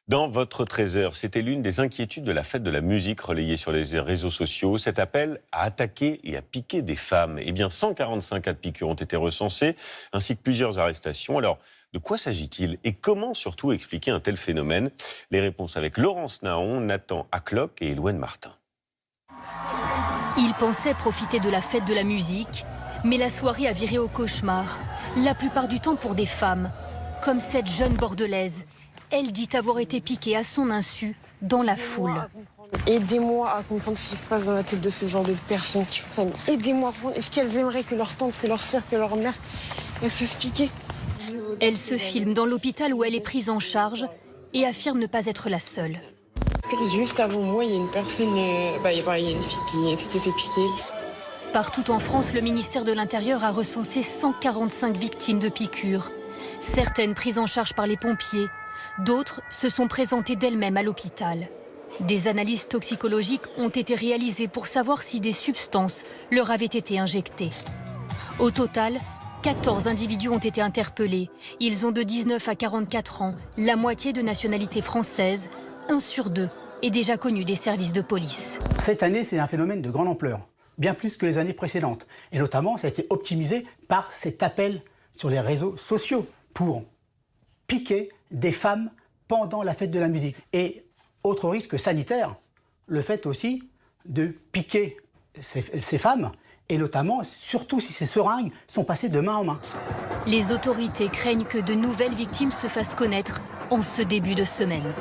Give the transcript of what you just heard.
Dans votre trésor, c'était l'une des inquiétudes de la fête de la musique relayée sur les réseaux sociaux. Cet appel à attaquer et à piquer des femmes. Eh bien, 145 cas de piqûres ont été recensés, ainsi que plusieurs arrestations. Alors, de quoi s'agit-il et comment surtout expliquer un tel phénomène? Les réponses avec Laurence Naon, Nathan Acloc et Eloine Martin. Ils pensaient profiter de la fête de la musique, mais la soirée a viré au cauchemar. La plupart du temps pour des femmes, comme cette jeune bordelaise. Elle dit avoir été piquée à son insu dans la foule. Aidez-moi à comprendre ce qui se passe dans la tête de ce genre de personnes qui font ça. Aidez-moi à comprendre. Est-ce qu'elles aimeraient que leur tante, que leur sœur, que leur mère, elles se fassent piquer? Elle se filme dans l'hôpital où elle est prise en charge et affirme ne pas être la seule. Juste avant moi, il y a une personne, il y a une fille qui s'était fait piquer. Partout en France, le ministère de l'Intérieur a recensé 145 victimes de piqûres. Certaines prises en charge par les pompiers, d'autres se sont présentées d'elles-mêmes à l'hôpital. Des analyses toxicologiques ont été réalisées pour savoir si des substances leur avaient été injectées. Au total, 14 individus ont été interpellés. Ils ont de 19 à 44 ans, la moitié de nationalité française, 1 sur 2 est déjà connu des services de police. Cette année, c'est un phénomène de grande ampleur, bien plus que les années précédentes. Et notamment, ça a été optimisé par cet appel sur les réseaux sociaux pour piquer des femmes pendant la fête de la musique. Et autre risque sanitaire, le fait aussi de piquer ces femmes, et notamment, surtout si ces seringues sont passées de main en main. Les autorités craignent que de nouvelles victimes se fassent connaître en ce début de semaine.